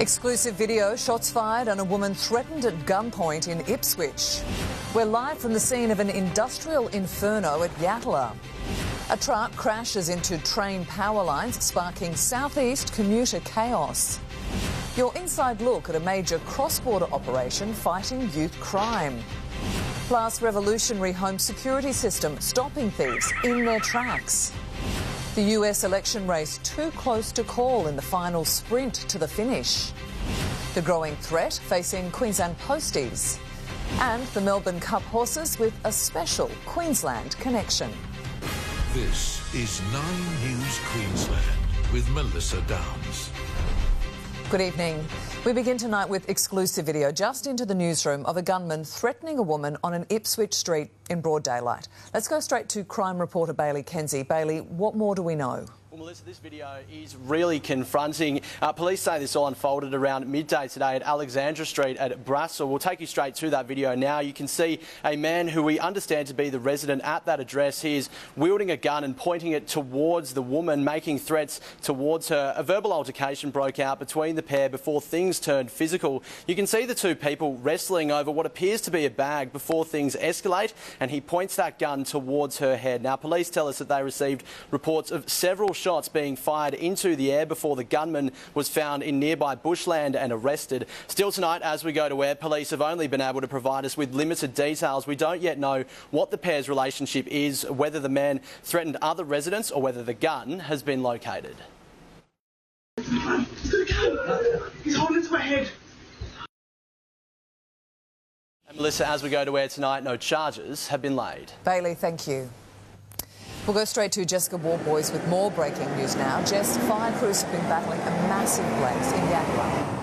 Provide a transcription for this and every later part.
Exclusive video, shots fired and a woman threatened at gunpoint in Ipswich. We're live from the scene of an industrial inferno at Yatala. A truck crashes into train power lines, sparking southeast commuter chaos. Your inside look at a major cross-border operation fighting youth crime. Plus, revolutionary home security system stopping thieves in their tracks. The US election race too close to call in the final sprint to the finish. The growing threat facing Queensland Posties. And the Melbourne Cup horses with a special Queensland connection. This is 9 News Queensland with Melissa Downs. Good evening. We begin tonight with exclusive video just into the newsroom of a gunman threatening a woman on an Ipswich street in broad daylight. Let's go straight to crime reporter Bailey Kenzie. Bailey, what more do we know? Well, Melissa, this video is really confronting. Police say this all unfolded around midday today at Alexandra Street at Brassel. We'll take you straight to that video now. You can see a man who we understand to be the resident at that address. He is wielding a gun and pointing it towards the woman, making threats towards her. A verbal altercation broke out between the pair before things turned physical. You can see the two people wrestling over what appears to be a bag before things escalate, and he points that gun towards her head. Now, police tell us that they received reports of several shots being fired into the air before the gunman was found in nearby bushland and arrested. Still tonight, as we go to air, police have only been able to provide us with limited details. We don't yet know what the pair's relationship is, whether the man threatened other residents or whether the gun has been located. He's got a gun. He's holding it to my head. And Melissa, as we go to air tonight, no charges have been laid. Bailey, thank you. We'll go straight to Jessica Warboys with more breaking news now. Jess, fire crews have been battling a massive blaze in Yatala.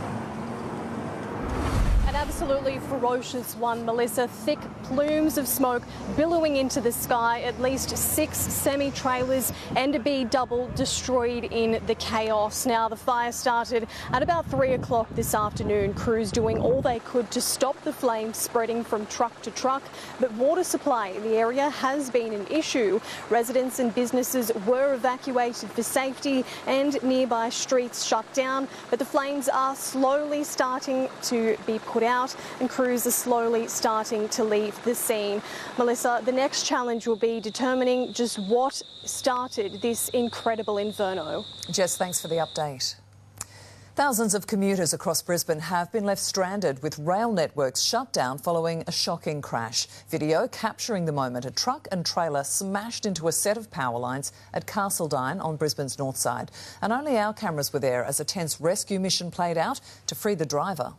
An absolutely ferocious one, Melissa. Thick plumes of smoke billowing into the sky. At least 6 semi-trailers and a B double destroyed in the chaos. Now, the fire started at about 3 o'clock this afternoon. Crews doing all they could to stop the flames spreading from truck to truck. But water supply in the area has been an issue. Residents and businesses were evacuated for safety and nearby streets shut down. But the flames are slowly starting to be put out and crews are slowly starting to leave the scene. Melissa, the next challenge will be determining just what started this incredible inferno. Jess, thanks for the update. Thousands of commuters across Brisbane have been left stranded with rail networks shut down following a shocking crash. Video capturing the moment a truck and trailer smashed into a set of power lines at Castledine on Brisbane's north side. And only our cameras were there as a tense rescue mission played out to free the driver.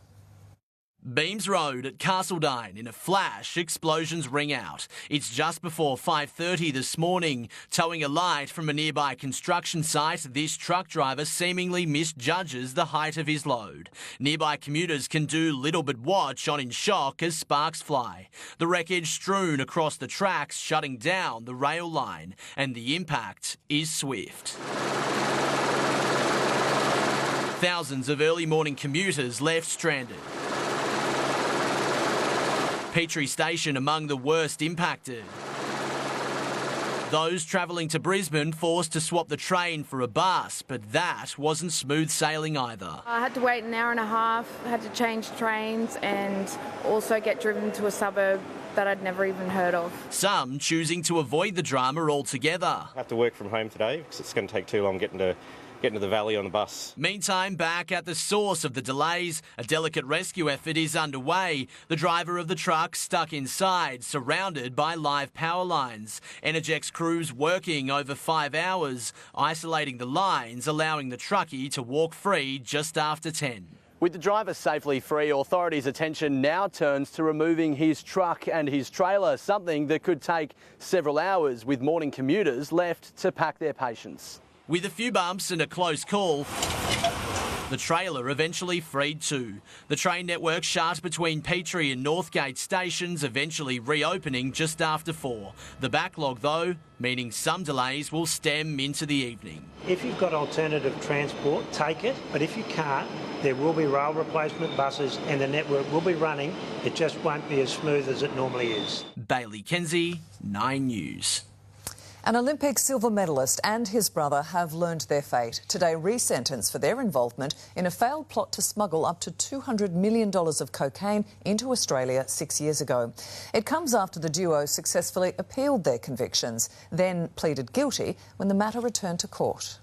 Beams Road at Castledine. In a flash, explosions ring out. It's just before 5:30 this morning. Towing a light from a nearby construction site, this truck driver seemingly misjudges the height of his load. Nearby commuters can do little but watch on in shock as sparks fly. The wreckage strewn across the tracks, shutting down the rail line. And the impact is swift. Thousands of early morning commuters left stranded. Petrie Station among the worst impacted. Those travelling to Brisbane forced to swap the train for a bus, but that wasn't smooth sailing either. I had to wait an hour and a half, had to change trains and also get driven to a suburb that I'd never even heard of. Some choosing to avoid the drama altogether. I have to work from home today because it's going to take too long getting to the Valley on the bus. Meantime, back at the source of the delays, a delicate rescue effort is underway. The driver of the truck stuck inside, surrounded by live power lines. Energex crews working over 5 hours, isolating the lines, allowing the truckie to walk free just after 10. With the driver safely free, authorities' attention now turns to removing his truck and his trailer, something that could take several hours, with morning commuters left to pack their patience. With a few bumps and a close call, the trailer eventually freed too. The train network shut between Petrie and Northgate stations, eventually reopening just after 4. The backlog, though, meaning some delays will stem into the evening. If you've got alternative transport, take it, but if you can't, there will be rail replacement buses and the network will be running. It just won't be as smooth as it normally is. Bailey Kenzie, 9 News. An Olympic silver medalist and his brother have learned their fate. Today, re-sentenced for their involvement in a failed plot to smuggle up to $200 million of cocaine into Australia 6 years ago. It comes after the duo successfully appealed their convictions, then pleaded guilty when the matter returned to court.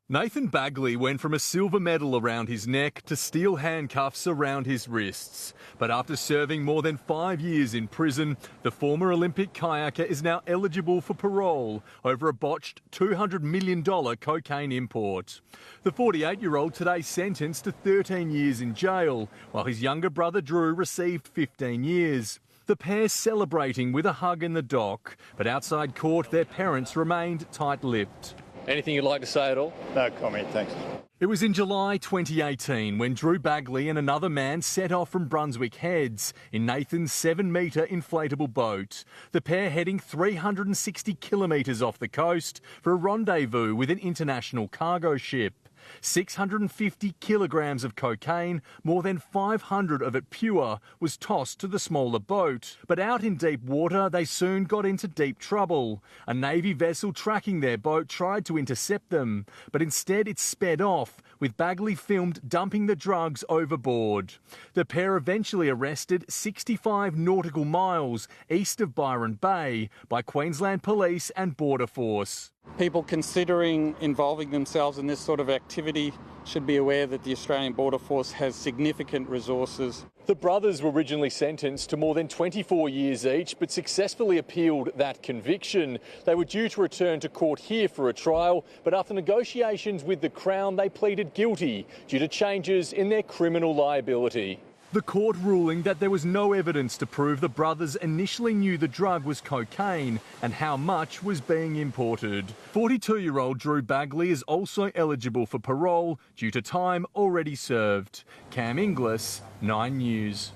Nathan Bagley went from a silver medal around his neck to steel handcuffs around his wrists. But after serving more than 5 years in prison, the former Olympic kayaker is now eligible for parole over a botched $200 million cocaine import. The 48-year-old today sentenced to 13 years in jail, while his younger brother Drew received 15 years. The pair celebrating with a hug in the dock, but outside court their parents remained tight-lipped. Anything you'd like to say at all? No comment, thanks. It was in July 2018 when Drew Bagley and another man set off from Brunswick Heads in Nathan's 7-metre inflatable boat. The pair heading 360 kilometres off the coast for a rendezvous with an international cargo ship. 650 kilograms of cocaine, more than 500 of it pure, was tossed to the smaller boat. But out in deep water, they soon got into deep trouble. A Navy vessel tracking their boat tried to intercept them, but instead it sped off, with Bagley filmed dumping the drugs overboard. The pair eventually arrested 65 nautical miles east of Byron Bay by Queensland Police and Border Force. People considering involving themselves in this sort of activity should be aware that the Australian Border Force has significant resources. The brothers were originally sentenced to more than 24 years each, but successfully appealed that conviction. They were due to return to court here for a trial, but after negotiations with the Crown, they pleaded guilty due to changes in their criminal liability. The court ruling that there was no evidence to prove the brothers initially knew the drug was cocaine and how much was being imported. 42-year-old Drew Bagley is also eligible for parole due to time already served. Cam Inglis, 9 News.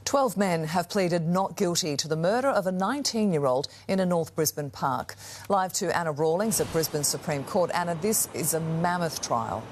12 men have pleaded not guilty to the murder of a 19-year-old in a North Brisbane park. Live to Anna Rawlings at Brisbane Supreme Court. Anna, this is a mammoth trial.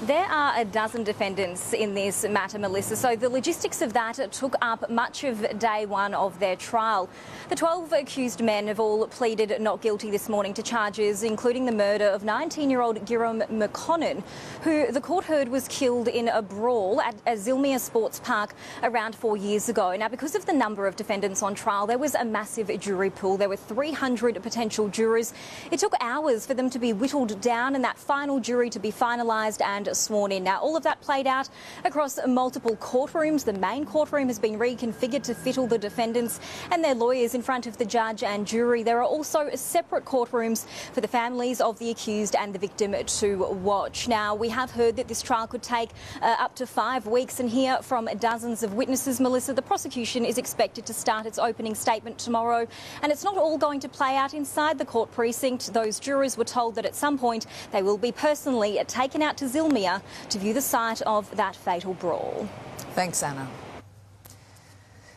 There are a dozen defendants in this matter, Melissa, so the logistics of that took up much of day one of their trial. The 12 accused men have all pleaded not guilty this morning to charges including the murder of 19-year-old Garry McConnell, who the court heard was killed in a brawl at a Zilmere Sports Park around 4 years ago. Now, because of the number of defendants on trial, there was a massive jury pool. There were 300 potential jurors. It took hours for them to be whittled down and that final jury to be finalised and sworn in. Now, all of that played out across multiple courtrooms. The main courtroom has been reconfigured to fit all the defendants and their lawyers in front of the judge and jury. There are also separate courtrooms for the families of the accused and the victim to watch. Now, we have heard that this trial could take up to 5 weeks and hear from dozens of witnesses. Melissa, the prosecution is expected to start its opening statement tomorrow, and it's not all going to play out inside the court precinct. Those jurors were told that at some point they will be personally taken out to Zilmere to view the site of that fatal brawl. Thanks, Anna.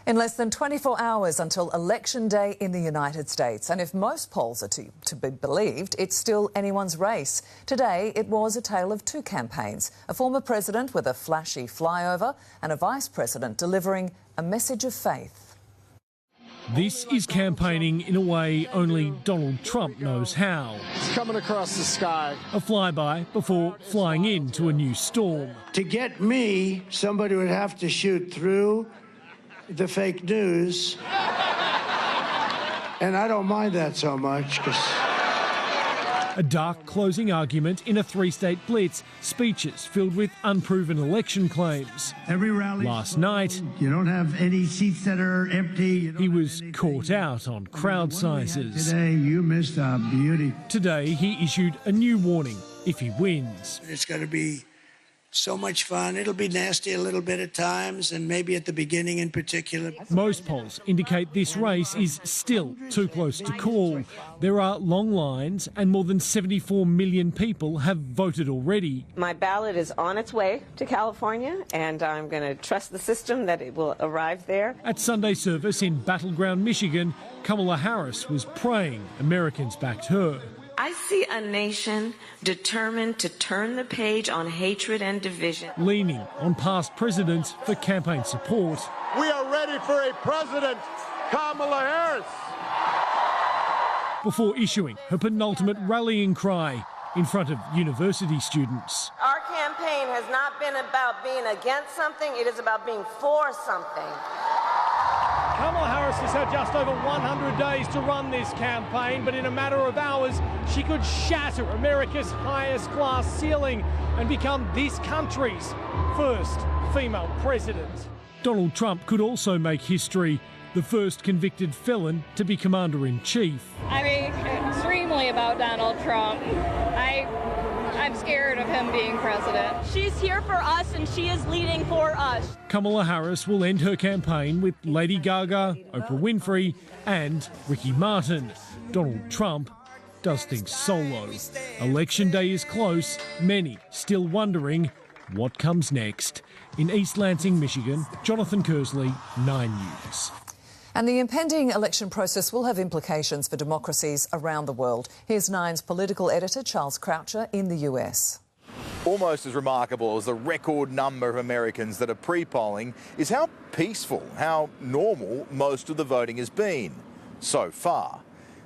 In less than 24 hours until Election Day in the United States, and if most polls are to be believed, it's still anyone's race. Today, it was a tale of two campaigns, a former president with a flashy flyover and a vice president delivering a message of faith. This is campaigning in a way only Donald Trump knows how. It's coming across the sky. A flyby before flying into a new storm. To get me, somebody would have to shoot through the fake news. And I don't mind that so much. A dark closing argument in a 3-state blitz, speeches filled with unproven election claims. Every rally last night, you don't have any seats that are empty. He was caught out on crowd sizes. Today, you missed a beauty. Today, he issued a new warning if he wins. It's going to be so much fun. It'll be nasty a little bit at times, and maybe at the beginning in particular. Most polls indicate this race is still too close to call. There are long lines and more than 74 million people have voted already. My ballot is on its way to California, and I'm going to trust the system that it will arrive there. At Sunday service in Battleground, Michigan, Kamala Harris was praying Americans backed her. I see a nation determined to turn the page on hatred and division. Leaning on past presidents for campaign support. We are ready for a president, Kamala Harris. before issuing her penultimate rallying cry in front of university students. Our campaign has not been about being against something, it is about being for something. Kamala Harris has had just over 100 days to run this campaign, but in a matter of hours, she could shatter America's highest glass ceiling and become this country's first female president. Donald Trump could also make history, the first convicted felon to be Commander-in-Chief. I mean, extremely about Donald Trump. I'm scared of him being president. She's here for us and she is leading for us. Kamala Harris will end her campaign with Lady Gaga, Oprah Winfrey and Ricky Martin. Donald Trump does things solo. Election day is close, many still wondering what comes next. In East Lansing, Michigan, Jonathan Kersley, 9 News. And the impending election process will have implications for democracies around the world. Here's Nine's political editor, Charles Croucher, in the US. Almost as remarkable as the record number of Americans that are pre-polling is how peaceful, how normal most of the voting has been so far.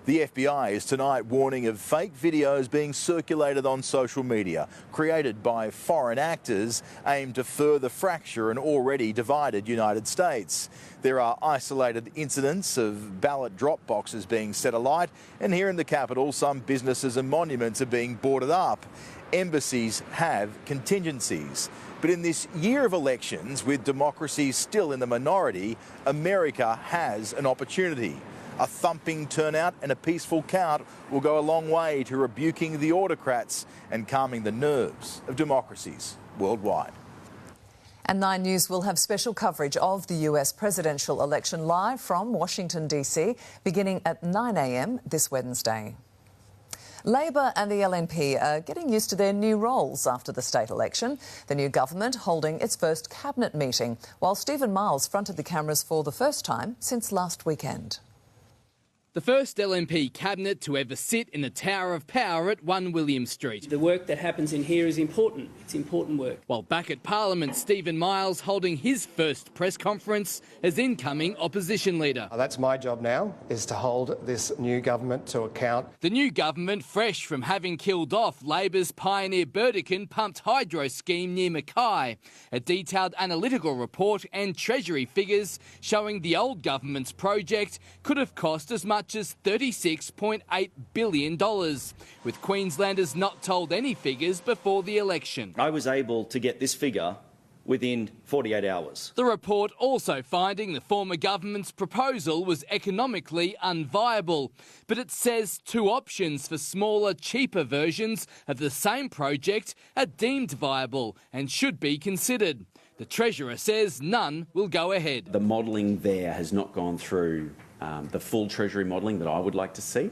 The FBI is tonight warning of fake videos being circulated on social media, created by foreign actors aimed to further fracture an already divided United States. There are isolated incidents of ballot drop boxes being set alight, and here in the capital, some businesses and monuments are being boarded up. Embassies have contingencies. But in this year of elections, with democracy still in the minority, America has an opportunity. A thumping turnout and a peaceful count will go a long way to rebuking the autocrats and calming the nerves of democracies worldwide. And 9 News will have special coverage of the US presidential election live from Washington, D.C., beginning at 9 a.m. this Wednesday. Labor and the LNP are getting used to their new roles after the state election. The new government holding its first cabinet meeting, while Stephen Miles fronted the cameras for the first time since last weekend. The first LNP cabinet to ever sit in the Tower of Power at 1 William Street. The work that happens in here is important. It's important work. While back at Parliament, Stephen Miles holding his first press conference as incoming opposition leader. That's my job now, is to hold this new government to account. The new government fresh from having killed off Labor's Pioneer Burdekin pumped hydro scheme near Mackay. A detailed analytical report and Treasury figures showing the old government's project could have cost as much as $36.8 billion, with Queenslanders not told any figures before the election. I was able to get this figure within 48 hours. The report also finding the former government's proposal was economically unviable, but it says two options for smaller, cheaper versions of the same project are deemed viable and should be considered. The Treasurer says none will go ahead. The modelling there has not gone through the full Treasury modelling that I would like to see.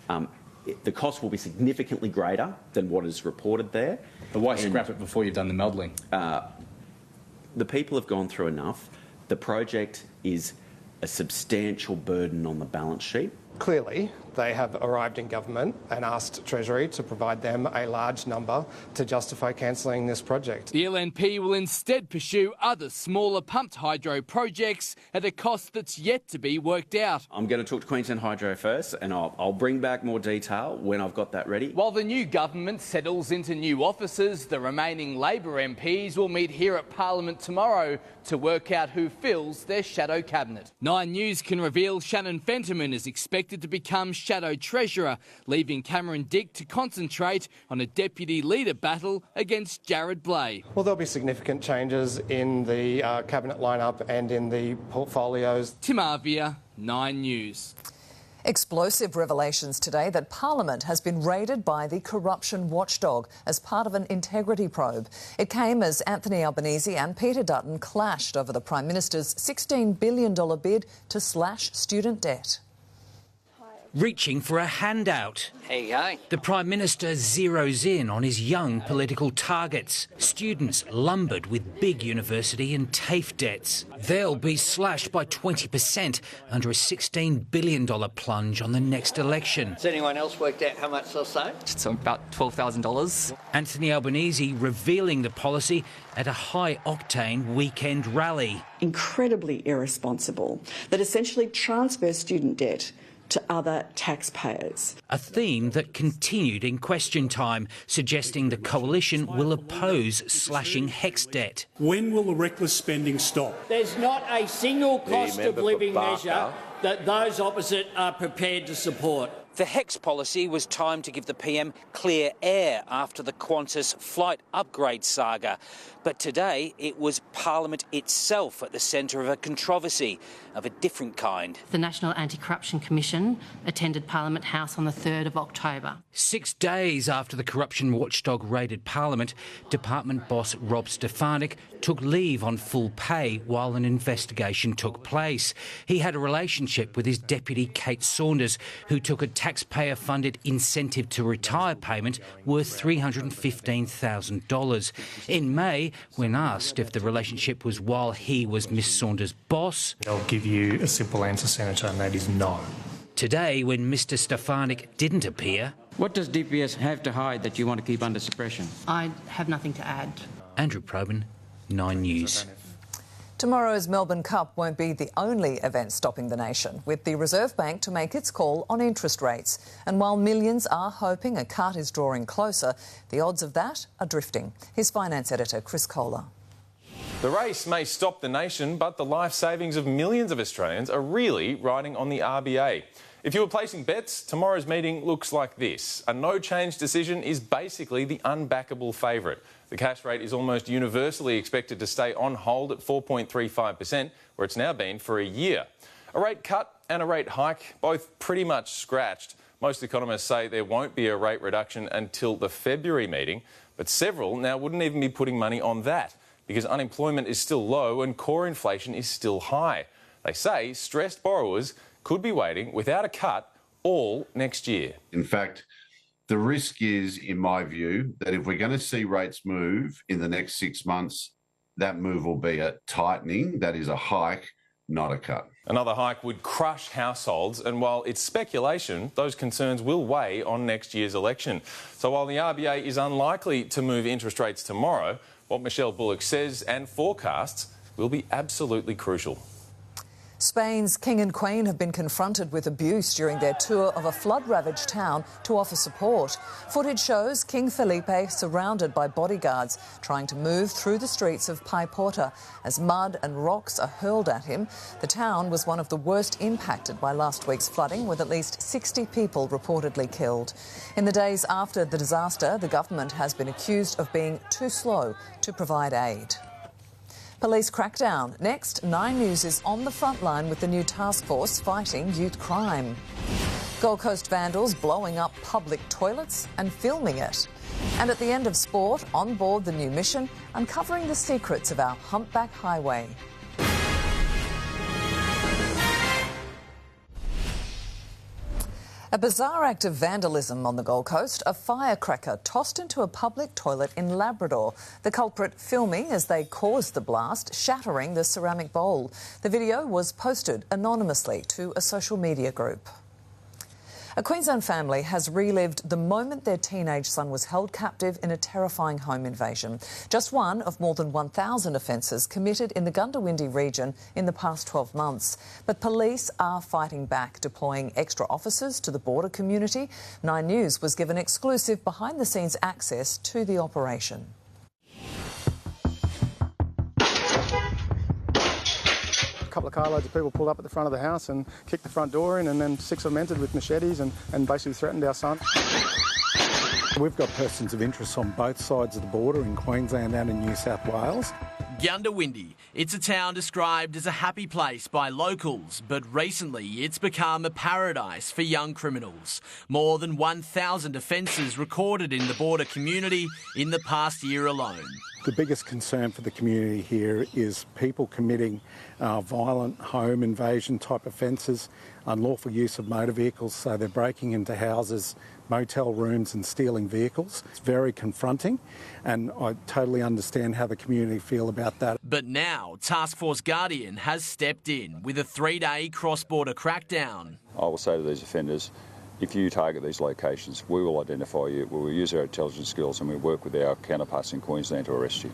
The cost will be significantly greater than what is reported there. But why scrap it before you've done the modelling? The people have gone through enough. The project is a substantial burden on the balance sheet. Clearly, they have arrived in government and asked Treasury to provide them a large number to justify cancelling this project. The LNP will instead pursue other smaller pumped hydro projects at a cost that's yet to be worked out. I'm going to talk to Queensland Hydro first, and I'll bring back more detail when I've got that ready. While the new government settles into new offices, the remaining Labor MPs will meet here at Parliament tomorrow to work out who fills their shadow cabinet. 9 News can reveal Shannon Fentiman is expected to become Shadow Treasurer, leaving Cameron Dick to concentrate on a deputy leader battle against Jared Blay. Well, there'll be significant changes in the cabinet lineup and in the portfolios. Tim Arvia, 9 News. Explosive revelations today that Parliament has been raided by the corruption watchdog as part of an integrity probe. It came as Anthony Albanese and Peter Dutton clashed over the Prime Minister's $16 billion bid to slash student debt. Reaching for a handout. There you go. The Prime Minister zeroes in on his young political targets. Students lumbered with big university and TAFE debts. They'll be slashed by 20% under a $16 billion plunge on the next election. Has anyone else worked out how much they'll save? It's about $12,000. Anthony Albanese revealing the policy at a high-octane weekend rally. Incredibly irresponsible that essentially transfers student debt to other taxpayers. A theme that continued in question time, suggesting the coalition will oppose slashing HECS debt. When will the reckless spending stop? There's not a single cost of living measure that those opposite are prepared to support. The HECS policy was timed to give the PM clear air after the Qantas flight upgrade saga. But today it was Parliament itself at the centre of a controversy of a different kind. The National Anti-Corruption Commission attended Parliament House on the 3rd of October. 6 days after the corruption watchdog raided Parliament, Department boss Rob Stefanik took leave on full pay while an investigation took place. He had a relationship with his deputy Kate Saunders, who took a taxpayer-funded incentive to retire payment worth $315,000. In May, when asked if the relationship was while he was Miss Saunders' boss... I'll give you a simple answer, Senator, and that is no. Today, when Mr Stefanik didn't appear... What does DPS have to hide that you want to keep under suppression? I have nothing to add. Andrew Probyn, 9 News. Tomorrow's Melbourne Cup won't be the only event stopping the nation, with the Reserve Bank to make its call on interest rates. And while millions are hoping a cut is drawing closer, the odds of that are drifting. Here's finance editor Chris Kohler. The race may stop the nation, but the life savings of millions of Australians are really riding on the RBA. If you were placing bets, tomorrow's meeting looks like this. A no-change decision is basically the unbackable favourite. The cash rate is almost universally expected to stay on hold at 4.35%, where it's now been for a year. A rate cut and a rate hike, both pretty much scratched. Most economists say there won't be a rate reduction until the February meeting, but several now wouldn't even be putting money on that because unemployment is still low and core inflation is still high. They say stressed borrowers could be waiting without a cut all next year. In fact, the risk is, in my view, that if we're going to see rates move in the next 6 months, that move will be a tightening, that is a hike, not a cut. Another hike would crush households, and while it's speculation, those concerns will weigh on next year's election. So while the RBA is unlikely to move interest rates tomorrow, what Michelle Bullock says and forecasts will be absolutely crucial. Spain's King and Queen have been confronted with abuse during their tour of a flood-ravaged town to offer support. Footage shows King Felipe surrounded by bodyguards trying to move through the streets of Paiporta as mud and rocks are hurled at him. The town was one of the worst impacted by last week's flooding, with at least 60 people reportedly killed. In the days after the disaster, the government has been accused of being too slow to provide aid. Police crackdown. Next, 9 News is on the front line with the new task force fighting youth crime. Gold Coast vandals blowing up public toilets and filming it. And at the end of sport, on board the new mission, uncovering the secrets of our Humpback highway. A bizarre act of vandalism on the Gold Coast, a firecracker tossed into a public toilet in Labrador. The culprit filming as they caused the blast, shattering the ceramic bowl. The video was posted anonymously to a social media group. A Queensland family has relived the moment their teenage son was held captive in a terrifying home invasion. Just one of more than 1,000 offences committed in the Gundawindi region in the past 12 months. But police are fighting back, deploying extra officers to the border community. 9 News was given exclusive behind-the-scenes access to the operation. A couple of carloads of people pulled up at the front of the house and kicked the front door in, and then 6 of them entered with machetes and basically threatened our son. We've got persons of interest on both sides of the border in Queensland and in New South Wales. Gundawindi. It's a town described as a happy place by locals, but recently it's become a paradise for young criminals. More than 1,000 offences recorded in the border community in the past year alone. The biggest concern for the community here is people committing violent home invasion type offences, unlawful use of motor vehicles, so they're breaking into houses, motel rooms and stealing vehicles. It's very confronting, and I totally understand how the community feel about that. But now Task Force Guardian has stepped in with a 3-day cross-border crackdown. I will say to these offenders, if you target these locations, we will identify you, we will use our intelligence skills, and we work with our counterparts in Queensland to arrest you.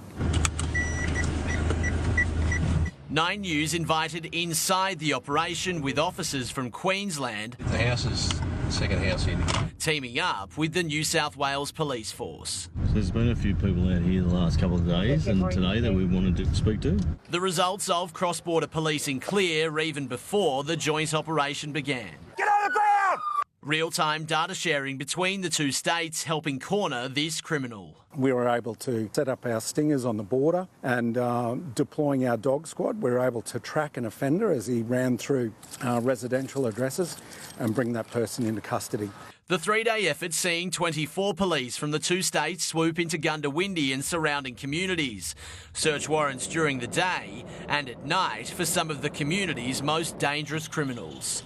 9 News invited inside the operation with officers from Queensland. The house is the second house in. Teaming up with the New South Wales Police Force. So there's been a few people out here the last couple of days and today that we wanted to speak to. The results of cross-border policing clear even before the joint operation began. Get on the ground! Real-time data sharing between the two states helping corner this criminal. We were able to set up our stingers on the border and deploying our dog squad, we were able to track an offender as he ran through residential addresses and bring that person into custody. The 3-day effort seeing 24 police from the two states swoop into Gundawindi and surrounding communities. Search warrants during the day and at night for some of the community's most dangerous criminals.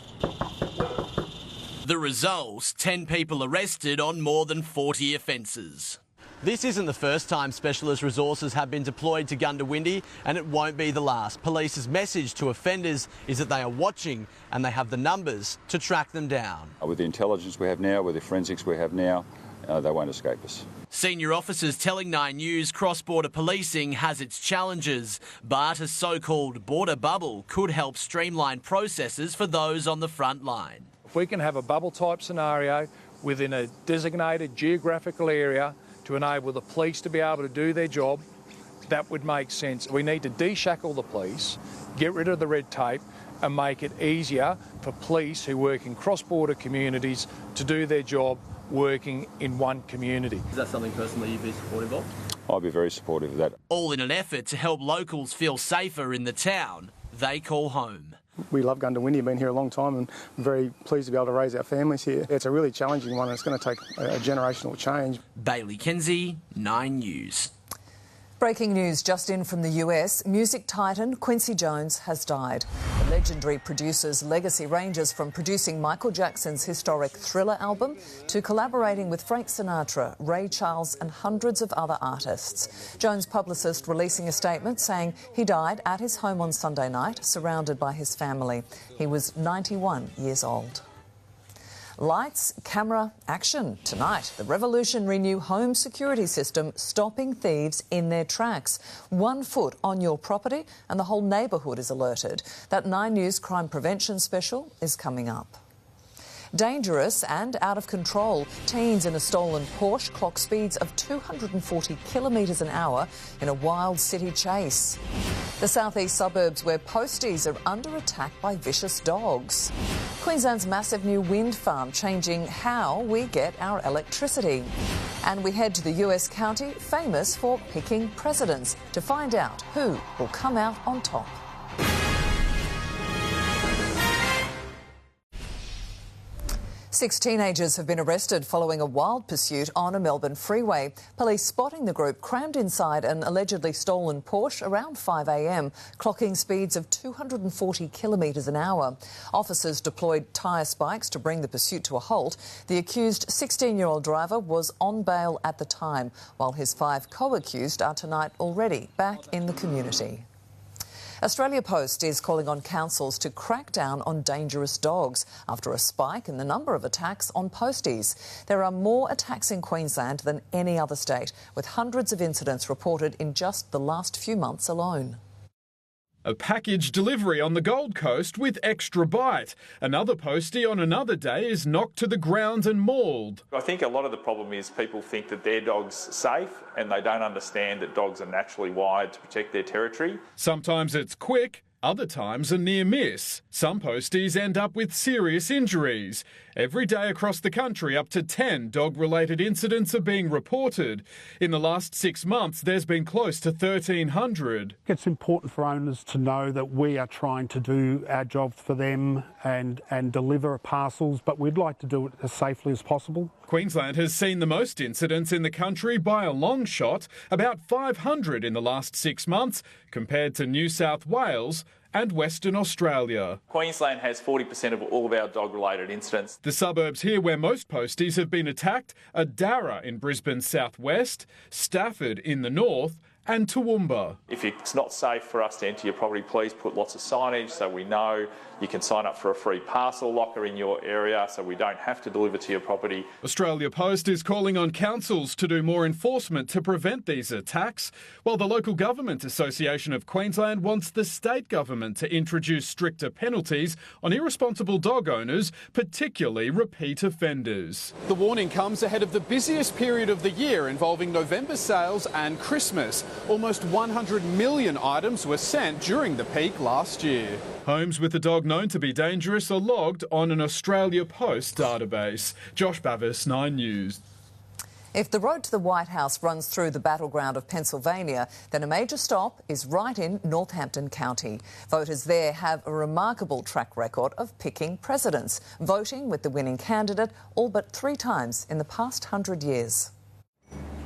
The result, 10 people arrested on more than 40 offences. This isn't the first time specialist resources have been deployed to Gundawindi, and it won't be the last. Police's message to offenders is that they are watching and they have the numbers to track them down. With the intelligence we have now, with the forensics we have now, they won't escape us. Senior officers telling 9 News cross-border policing has its challenges, but a so-called border bubble could help streamline processes for those on the front line. If we can have a bubble-type scenario within a designated geographical area to enable the police to be able to do their job, that would make sense. We need to deshackle the police, get rid of the red tape and make it easier for police who work in cross-border communities to do their job working in one community. Is that something personally you'd be supportive of? I'd be very supportive of that. All in an effort to help locals feel safer in the town they call home. We love Gundawindi, been here a long time and very pleased to be able to raise our families here. It's a really challenging one and it's going to take a generational change. Bailey Kenzie, 9 News. Breaking news just in from the US, music titan Quincy Jones has died. The legendary producer's legacy ranges from producing Michael Jackson's historic Thriller album to collaborating with Frank Sinatra, Ray Charles and hundreds of other artists. Jones' publicist releasing a statement saying he died at his home on Sunday night, surrounded by his family. He was 91 years old. Lights, camera, action. Tonight, the revolutionary new home security system stopping thieves in their tracks. 1 foot on your property and the whole neighbourhood is alerted. That 9 News crime prevention special is coming up. Dangerous and out of control. Teens in a stolen Porsche clock speeds of 240 kilometres an hour in a wild city chase. The southeast suburbs where Posties are under attack by vicious dogs. Queensland's massive new wind farm changing how we get our electricity. And we head to the US county famous for picking presidents to find out who will come out on top. Six teenagers have been arrested following a wild pursuit on a Melbourne freeway. Police spotting the group crammed inside an allegedly stolen Porsche around 5 a.m, clocking speeds of 240 kilometres an hour. Officers deployed tyre spikes to bring the pursuit to a halt. The accused 16-year-old driver was on bail at the time, while his 5 co-accused are tonight already back in the community. Australia Post is calling on councils to crack down on dangerous dogs after a spike in the number of attacks on posties. There are more attacks in Queensland than any other state, with hundreds of incidents reported in just the last few months alone. A package delivery on the Gold Coast with extra bite. Another postie on another day is knocked to the ground and mauled. I think a lot of the problem is people think that their dog's safe and they don't understand that dogs are naturally wired to protect their territory. Sometimes it's quick, other times a near miss. Some posties end up with serious injuries. Every day across the country, up to 10 dog-related incidents are being reported. In the last 6 months, there's been close to 1,300. It's important for owners to know that we are trying to do our job for them and deliver parcels, but we'd like to do it as safely as possible. Queensland has seen the most incidents in the country by a long shot, about 500 in the last 6 months, compared to New South Wales and Western Australia. Queensland has 40% of all of our dog-related incidents. The suburbs here where most posties have been attacked are Darra in Brisbane's southwest, Stafford in the north and Toowoomba. If it's not safe for us to enter your property, please put lots of signage so we know. You can sign up for a free parcel locker in your area so we don't have to deliver to your property. Australia Post is calling on councils to do more enforcement to prevent these attacks, while the Local Government Association of Queensland wants the state government to introduce stricter penalties on irresponsible dog owners, particularly repeat offenders. The warning comes ahead of the busiest period of the year involving November sales and Christmas. Almost 100 million items were sent during the peak last year. Homes with a dog known to be dangerous are logged on an Australia Post database. Josh Bavis, 9 News. If the road to the White House runs through the battleground of Pennsylvania, then a major stop is right in Northampton County. Voters there have a remarkable track record of picking presidents, voting with the winning candidate all but 3 times in the past 100 years.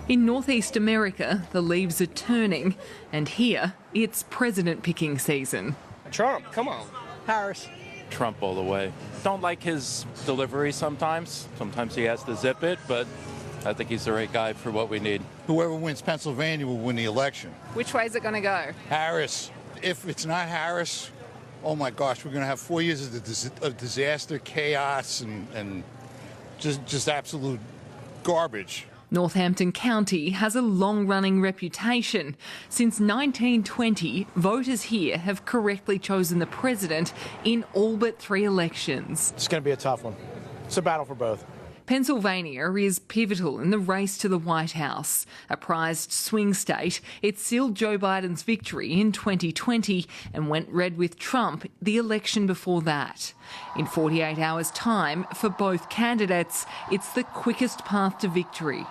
In Northeast America, the leaves are turning, and here it's president-picking season. Trump, come on. Harris. Trump all the way. Don't like his delivery sometimes. Sometimes he has to zip it, but I think he's the right guy for what we need. Whoever wins Pennsylvania will win the election. Which way is it going to go? Harris. If it's not Harris, oh my gosh, we're going to have 4 years of disaster, chaos, and just absolute garbage. Northampton County has a long-running reputation. Since 1920, voters here have correctly chosen the president in all but 3 elections. It's going to be a tough one. It's a battle for both. Pennsylvania is pivotal in the race to the White House. A prized swing state, it sealed Joe Biden's victory in 2020 and went red with Trump the election before that. In 48 hours' time, for both candidates, it's the quickest path to victory.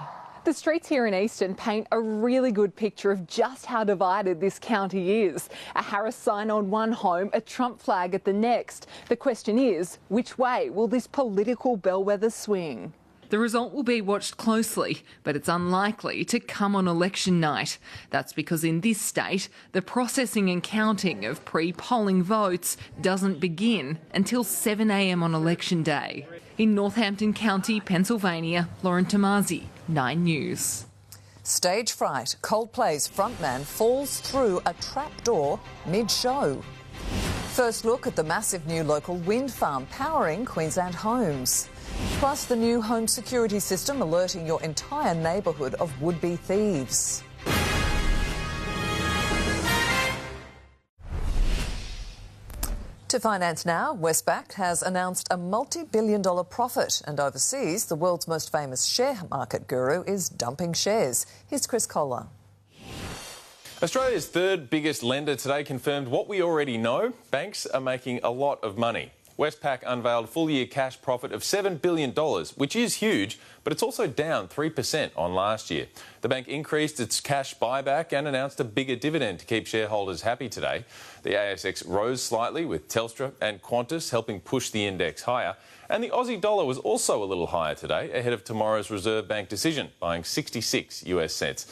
The streets here in Easton paint a really good picture of just how divided this county is. A Harris sign on one home, a Trump flag at the next. The question is, which way will this political bellwether swing? The result will be watched closely, but it's unlikely to come on election night. That's because in this state, the processing and counting of pre-polling votes doesn't begin until 7 a.m. on election day. In Northampton County, Pennsylvania, Lauren Tomasi, 9 News. Stage fright. Coldplay's frontman falls through a trapdoor mid-show. First look at the massive new local wind farm powering Queensland homes. Plus the new home security system alerting your entire neighbourhood of would-be thieves. To finance now, Westpac has announced a multi-billion-dollar profit, and overseas, the world's most famous share market guru is dumping shares. Here's Chris Kohler. Australia's 3rd biggest lender today confirmed what we already know. Banks are making a lot of money. Westpac unveiled full-year cash profit of $7 billion, which is huge, but it's also down 3% on last year. The bank increased its cash buyback and announced a bigger dividend to keep shareholders happy today. The ASX rose slightly, with Telstra and Qantas helping push the index higher. And the Aussie dollar was also a little higher today, ahead of tomorrow's Reserve Bank decision, buying 66 US cents.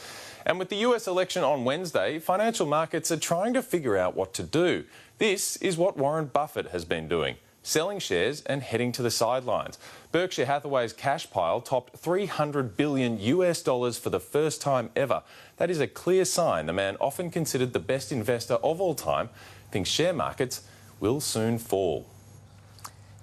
And with the US election on Wednesday, financial markets are trying to figure out what to do. This is what Warren Buffett has been doing, selling shares and heading to the sidelines. Berkshire Hathaway's cash pile topped $300 billion for the first time ever. That is a clear sign the man often considered the best investor of all time thinks share markets will soon fall.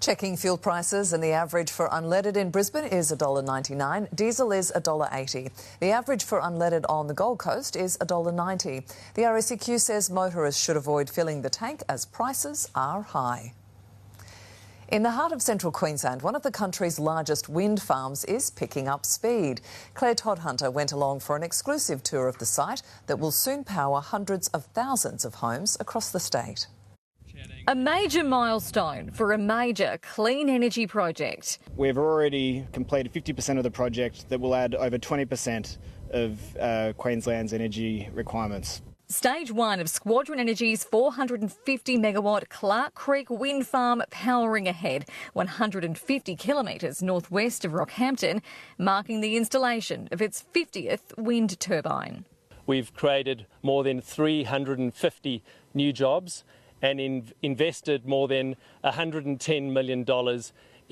Checking fuel prices, and the average for unleaded in Brisbane is $1.99. Diesel is $1.80. The average for unleaded on the Gold Coast is $1.90. The RACQ says motorists should avoid filling the tank as prices are high. In the heart of central Queensland, one of the country's largest wind farms is picking up speed. Claire Todd-Hunter went along for an exclusive tour of the site that will soon power hundreds of thousands of homes across the state. A major milestone for a major clean energy project. We've already completed 50% of the project that will add over 20% of Queensland's energy requirements. Stage 1 of Squadron Energy's 450-megawatt Clark Creek wind farm powering ahead, 150 kilometres northwest of Rockhampton, marking the installation of its 50th wind turbine. We've created more than 350 new jobs and invested more than $110 million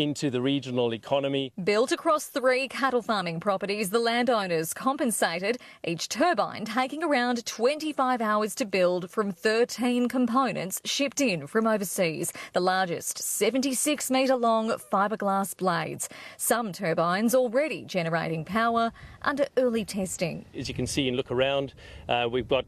into the regional economy. Built across 3 cattle farming properties, the landowners compensated, each turbine taking around 25 hours to build from 13 components shipped in from overseas, the largest 76-metre long fiberglass blades. Some turbines already generating power under early testing. As you can see and look around, we've got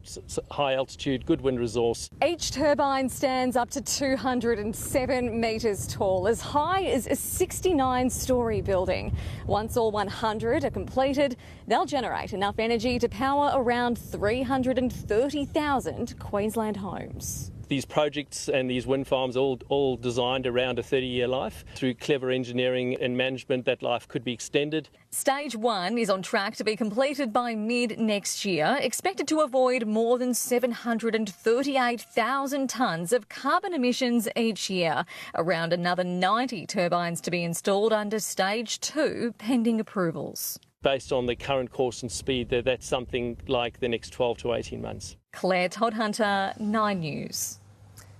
high altitude, good wind resource. Each turbine stands up to 207 metres tall, as high as a 69-storey building. Once all 100 are completed, they'll generate enough energy to power around 330,000 Queensland homes. These projects and these wind farms are all designed around a 30-year life. Through clever engineering and management, that life could be extended. Stage 1 is on track to be completed by mid-next year, expected to avoid more than 738,000 tonnes of carbon emissions each year. Around another 90 turbines to be installed under Stage 2, pending approvals. Based on the current course and speed, that's something like the next 12 to 18 months. Claire Todd-Hunter, 9 News.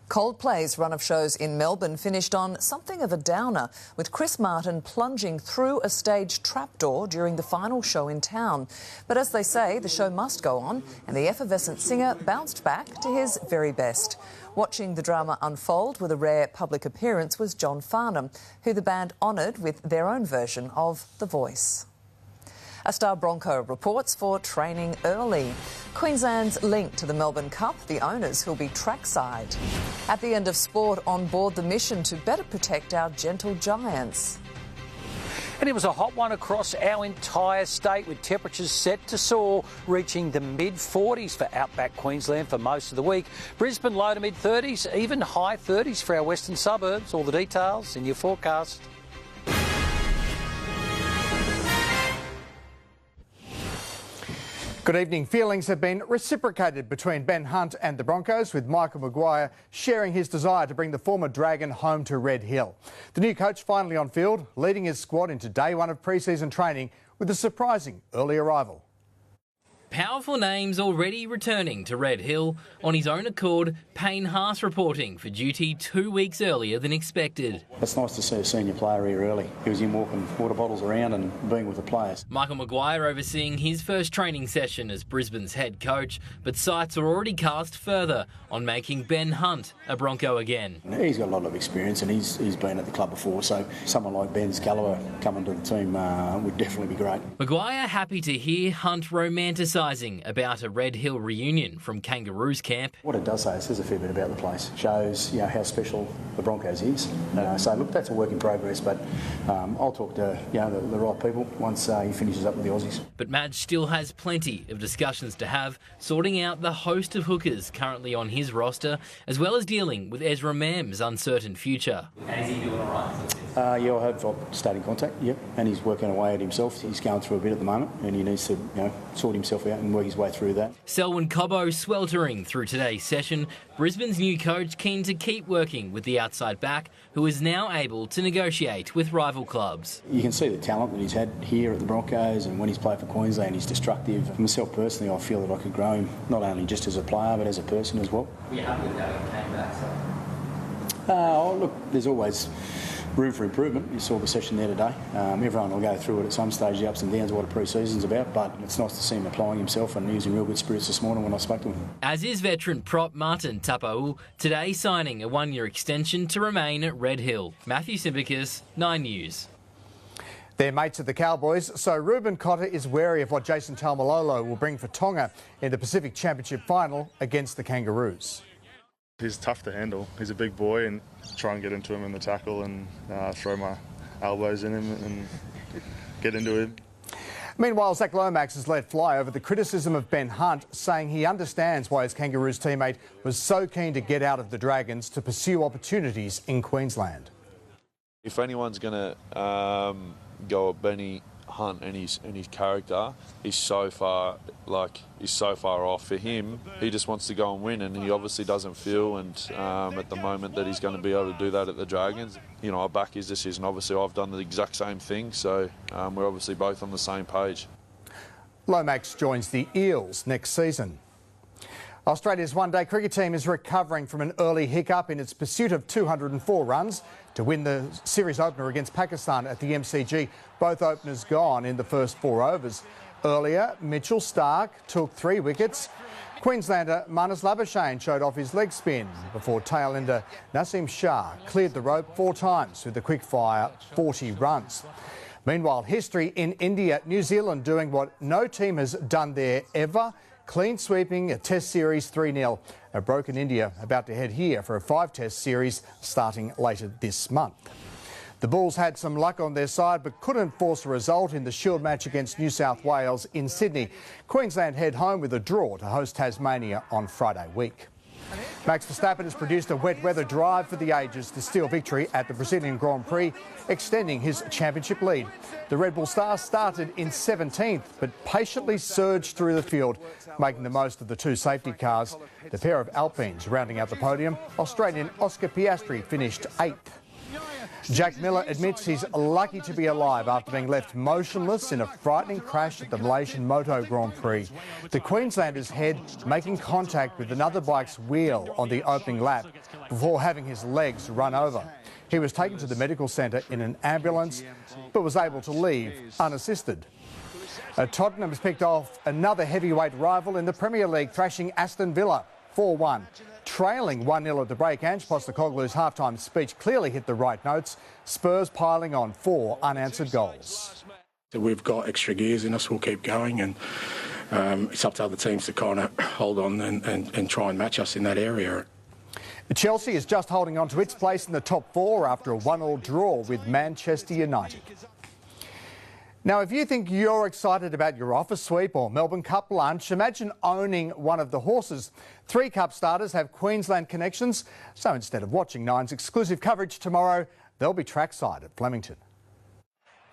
Coldplay's run of shows in Melbourne finished on something of a downer, with Chris Martin plunging through a stage trapdoor during the final show in town. But as they say, the show must go on, and the effervescent singer bounced back to his very best. Watching the drama unfold with a rare public appearance was John Farnham, who the band honoured with their own version of The Voice. A star Bronco reports for training early. Queensland's linked to the Melbourne Cup, the owners who'll be trackside. At the end of sport, on board the mission to better protect our gentle giants. And it was a hot one across our entire state, with temperatures set to soar, reaching the mid-40s for outback Queensland for most of the week. Brisbane low to mid-30s, even high 30s for our western suburbs. All the details in your forecast. Good evening. Feelings have been reciprocated between Ben Hunt and the Broncos, with Michael Maguire sharing his desire to bring the former Dragon home to Red Hill. The new coach finally on field, leading his squad into day 1 of pre-season training with a surprising early arrival. Powerful names already returning to Red Hill. On his own accord, Payne Haas reporting for duty 2 weeks earlier than expected. It's nice to see a senior player here early. He was in walking water bottles around and being with the players. Michael Maguire overseeing his first training session as Brisbane's head coach, but sights are already cast further on making Ben Hunt a Bronco again. He's got a lot of experience and he's been at the club before, so someone like Ben's calibre coming to the team would definitely be great. Maguire happy to hear Hunt romanticising about a Red Hill reunion from Kangaroos camp. What it does say, it says a fair bit about the place. Shows how special the Broncos is. So look, that's a work in progress, but I'll talk to the right people once he finishes up with the Aussies. But Madge still has plenty of discussions to have, sorting out the host of hookers currently on his roster, as well as dealing with Ezra Mam's uncertain future. And is he doing all right? I've stayed in contact, and he's working away at himself. He's going through a bit at the moment, and he needs to sort himself out and work his way through that. Selwyn Cobbo sweltering through today's session. Brisbane's new coach keen to keep working with the outside back, who is now able to negotiate with rival clubs. You can see the talent that he's had here at the Broncos, and when he's played for Queensland, he's destructive. For myself personally, I feel that I could grow him not only just as a player, but as a person as well. Were you happy with how he came back? Look, there's always room for improvement. You saw the session there today. Everyone will go through it at some stage, the ups and downs of what a pre-season's about, but it's nice to see him applying himself, and he was in real good spirits this morning when I spoke to him. As is veteran prop Martin Tapau, today signing a 1-year extension to remain at Red Hill. Matthew Simbicus, 9 News. They're mates of the Cowboys, so Ruben Cotter is wary of what Jason Taumalolo will bring for Tonga in the Pacific Championship final against the Kangaroos. He's tough to handle. He's a big boy, and try and get into him in the tackle and throw my elbows in him and get into him. Meanwhile, Zach Lomax has let fly over the criticism of Ben Hunt, saying he understands why his Kangaroos teammate was so keen to get out of the Dragons to pursue opportunities in Queensland. If anyone's going to go at Benny Hunt and his character, he's so far off. For him, he just wants to go and win, and he obviously doesn't feel at the moment that he's going to be able to do that at the Dragons. I back his decision. Obviously, I've done the exact same thing, so we're obviously both on the same page. Lomax joins the Eels next season. Australia's one-day cricket team is recovering from an early hiccup in its pursuit of 204 runs to win the series opener against Pakistan at the MCG. Both openers gone in the first 4 overs. Earlier, Mitchell Starc took 3 wickets. Queenslander Marnus Labuschagne showed off his leg spin before tail-ender Naseem Shah cleared the rope 4 times with a quick-fire 40 runs. Meanwhile, history in India, New Zealand doing what no team has done there ever, clean sweeping a Test series 3-0. A broken India about to head here for a 5-Test series starting later this month. The Bulls had some luck on their side but couldn't force a result in the Shield match against New South Wales in Sydney. Queensland head home with a draw to host Tasmania on Friday week. Max Verstappen has produced a wet weather drive for the ages to steal victory at the Brazilian Grand Prix, extending his championship lead. The Red Bull star started in 17th but patiently surged through the field, making the most of the 2 safety cars. The pair of Alpines rounding out the podium. Australian Oscar Piastri finished 8th. Jack Miller admits he's lucky to be alive after being left motionless in a frightening crash at the Malaysian Moto Grand Prix. The Queenslander's head making contact with another bike's wheel on the opening lap before having his legs run over. He was taken to the medical centre in an ambulance but was able to leave unassisted. Tottenham has picked off another heavyweight rival in the Premier League, thrashing Aston Villa 4-1. Trailing 1-0 at the break, Ange Postecoglou's half-time speech clearly hit the right notes. Spurs piling on 4 unanswered goals. We've got extra gears in us, we'll keep going, and it's up to other teams to kind of hold on and try and match us in that area. Chelsea is just holding on to its place in the top 4 after a 1-1 draw with Manchester United. Now, if you think you're excited about your office sweep or Melbourne Cup lunch, imagine owning one of the horses. 3 Cup starters have Queensland connections, so instead of watching Nine's exclusive coverage tomorrow, they'll be trackside at Flemington.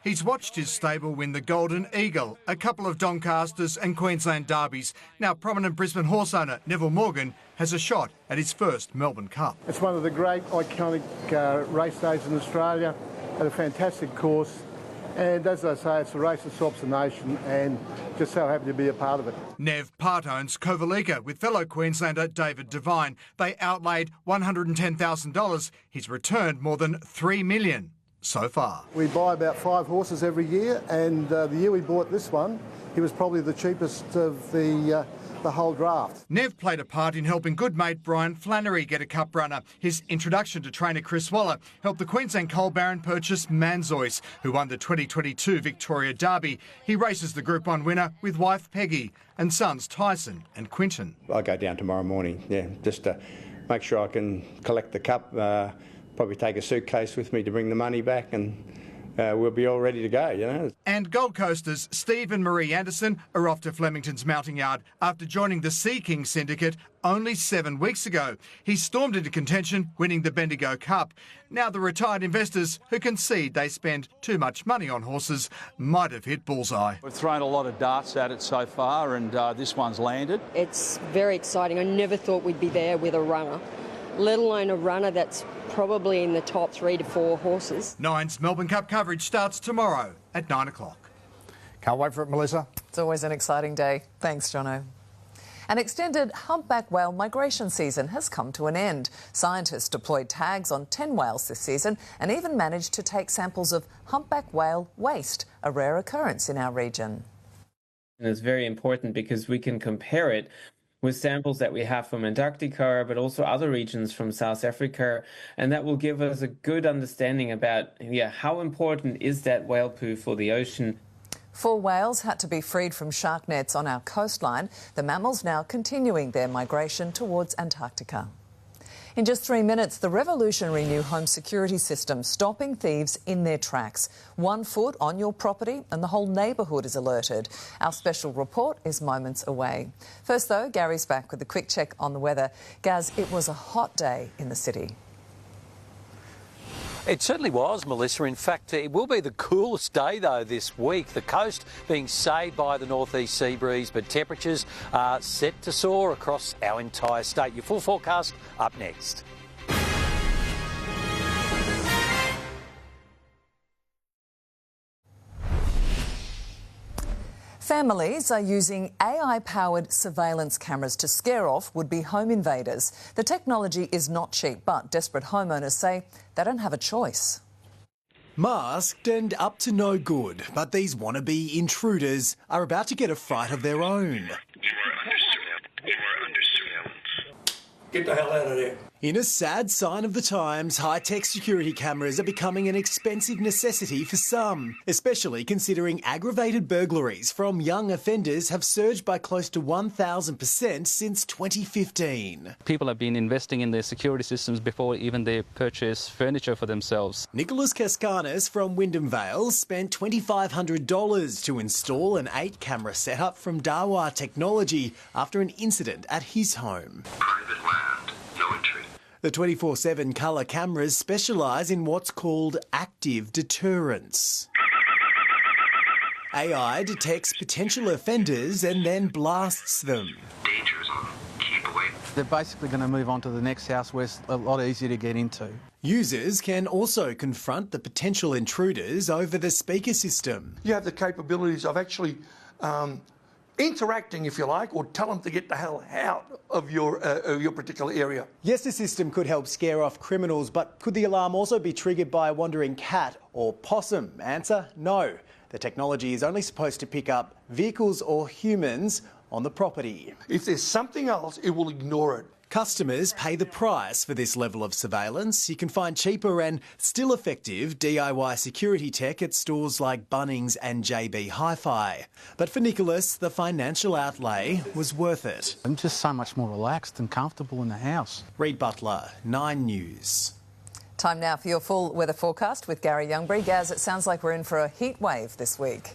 He's watched his stable win the Golden Eagle, a couple of Doncasters and Queensland derbies. Now prominent Brisbane horse owner Neville Morgan has a shot at his first Melbourne Cup. It's one of the great iconic race days in Australia, at a fantastic course. And as I say, it's a race that swaps the nation, and just so happy to be a part of it. Nev part owns Covalika with fellow Queenslander David Devine. They outlaid $110,000. He's returned more than $3 million so far. We buy about 5 horses every year, and the year we bought this one, he was probably the cheapest of the whole draft. Nev played a part in helping good mate Brian Flannery get a cup runner. His introduction to trainer Chris Waller helped the Queensland Coal Baron purchase Manzoice, who won the 2022 Victoria Derby. He races the Group 1 winner with wife Peggy and sons Tyson and Quinton. I'll go down tomorrow morning, just to make sure I can collect the cup, probably take a suitcase with me to bring the money back, and we'll be all ready to go, And Gold Coasters Steve and Marie Anderson are off to Flemington's mounting yard after joining the Sea King syndicate only 7 weeks ago. He stormed into contention, winning the Bendigo Cup. Now the retired investors who concede they spend too much money on horses might have hit bullseye. We've thrown a lot of darts at it so far, and this one's landed. It's very exciting. I never thought we'd be there with a runner, let alone a runner that's probably in the top 3 to 4 horses. Nine's Melbourne Cup coverage starts tomorrow at 9 o'clock. Can't wait for it, Melissa. It's always an exciting day. Thanks, Jono. An extended humpback whale migration season has come to an end. Scientists deployed tags on 10 whales this season and even managed to take samples of humpback whale waste, a rare occurrence in our region. And it's very important because we can compare it with samples that we have from Antarctica, but also other regions from South Africa, and that will give us a good understanding about how important is that whale poo for the ocean. 4 whales had to be freed from shark nets on our coastline. The mammals now continuing their migration towards Antarctica. In just 3 minutes, the revolutionary new home security system stopping thieves in their tracks. 1 foot on your property and the whole neighbourhood is alerted. Our special report is moments away. First though, Garry's back with a quick check on the weather. Gaz, it was a hot day in the city. It certainly was, Melissa. In fact, it will be the coolest day, though, this week. The coast being saved by the northeast sea breeze, but temperatures are set to soar across our entire state. Your full forecast up next. Families are using AI-powered surveillance cameras to scare off would-be home invaders. The technology is not cheap, but desperate homeowners say they don't have a choice. Masked and up to no good, but these wannabe intruders are about to get a fright of their own. Get the hell out of there. In a sad sign of the times, high-tech security cameras are becoming an expensive necessity for some, especially considering aggravated burglaries from young offenders have surged by close to 1,000% since 2015. People have been investing in their security systems before even they purchase furniture for themselves. Nicholas Kaskanis from Vale spent $2,500 to install an 8-camera setup from Dawa Technology after an incident at his home. Private land, no entry. The 24/7 colour cameras specialise in what's called active deterrence. AI detects potential offenders and then blasts them. Danger is on. Keep away. They're basically going to move on to the next house where it's a lot easier to get into. Users can also confront the potential intruders over the speaker system. You have the capabilities of actually interacting, if you like, or tell them to get the hell out of your particular area. Yes, the system could help scare off criminals, but could the alarm also be triggered by a wandering cat or possum? Answer, no. The technology is only supposed to pick up vehicles or humans on the property. If there's something else, it will ignore it. Customers pay the price for this level of surveillance. You can find cheaper and still effective DIY security tech at stores like Bunnings and JB Hi-Fi. But for Nicholas, the financial outlay was worth it. I'm just so much more relaxed and comfortable in the house. Reid Butler, 9 News. Time now for your full weather forecast with Garry Youngberry. Gaz, it sounds like we're in for a heat wave this week.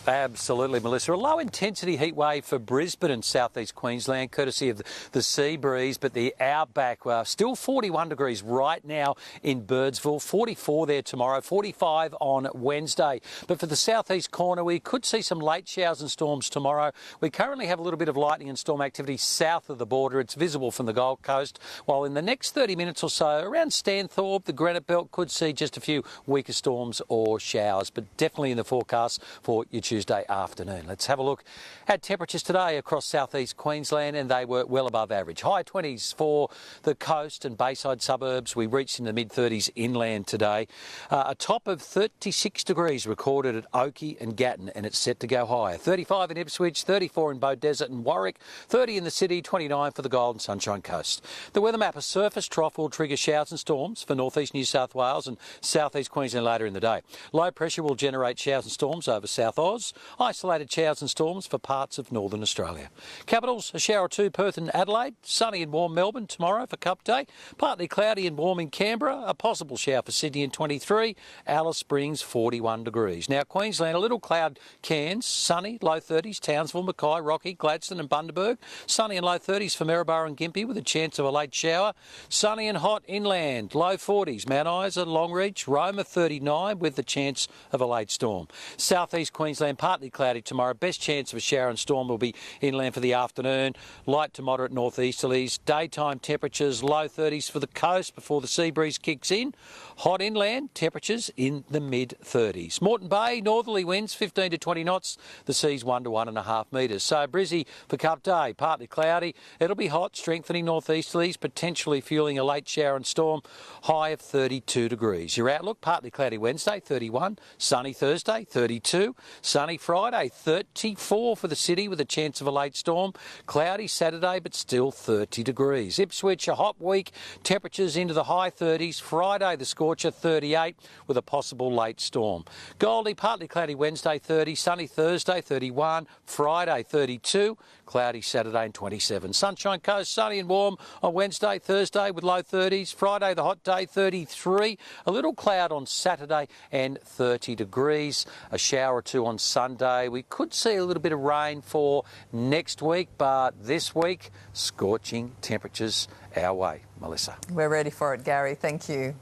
Absolutely, Melissa. A low-intensity heat wave for Brisbane and southeast Queensland, courtesy of the sea breeze, but the outback, still 41 degrees right now in Birdsville, 44 there tomorrow, 45 on Wednesday. But for the southeast corner, we could see some late showers and storms tomorrow. We currently have a little bit of lightning and storm activity south of the border. It's visible from the Gold Coast, while in the next 30 minutes or so, around Stanthorpe, the Granite Belt could see just a few weaker storms or showers, but definitely in the forecast for your Tuesday afternoon. Let's have a look at temperatures today across southeast Queensland, and they were well above average. High 20s for the coast and bayside suburbs. We reached in the mid-30s inland today. A top of 36 degrees recorded at Oakey and Gatton, and it's set to go higher. 35 in Ipswich, 34 in Bow Desert and Warwick, 30 in the city, 29 for the Gold and Sunshine Coast. The weather map, a surface trough will trigger showers and storms for northeast New South Wales and southeast Queensland later in the day. Low pressure will generate showers and storms over South Oz. Isolated showers and storms for parts of northern Australia. Capitals, a shower or two, Perth and Adelaide. Sunny and warm Melbourne tomorrow for Cup Day. Partly cloudy and warm in Canberra. A possible shower for Sydney in 23. Alice Springs 41 degrees. Now Queensland, a little cloud Cairns. Sunny, low 30s. Townsville, Mackay, Rocky, Gladstone and Bundaberg. Sunny and low 30s for Maryborough and Gympie with a chance of a late shower. Sunny and hot inland. Low 40s. Mount Isa, Longreach, Roma 39 with the chance of a late storm. Southeast Queensland, partly cloudy tomorrow. Best chance of a shower and storm will be inland for the afternoon. Light to moderate northeasterlies. Daytime temperatures low 30s for the coast before the sea breeze kicks in. Hot inland, temperatures in the mid-30s. Moreton Bay, northerly winds 15 to 20 knots. The sea's 1 to 1.5 metres. So Brizzy for Cup Day, partly cloudy. It'll be hot, strengthening northeasterlies, potentially fueling a late shower and storm. High of 32 degrees. Your outlook, partly cloudy Wednesday, 31. Sunny Thursday, 32. Sunny Friday, 34 for the city with a chance of a late storm. Cloudy Saturday, but still 30 degrees. Ipswich, a hot week. Temperatures into the high 30s. Friday, the scorcher, 38 with a possible late storm. Goldie, partly cloudy Wednesday, 30. Sunny Thursday, 31. Friday, 32. Cloudy Saturday and 27. Sunshine Coast, sunny and warm on Wednesday, Thursday with low 30s. Friday, the hot day, 33. A little cloud on Saturday and 30 degrees. A shower or two on Sunday. We could see a little bit of rain for next week, but this week, scorching temperatures our way. Melissa. We're ready for it, Garry. Thank you.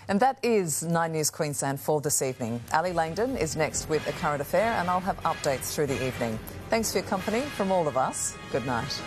And that is 9 News Queensland for this evening. Ali Langdon is next with a current affair, and I'll have updates through the evening. Thanks for your company from all of us. Good night.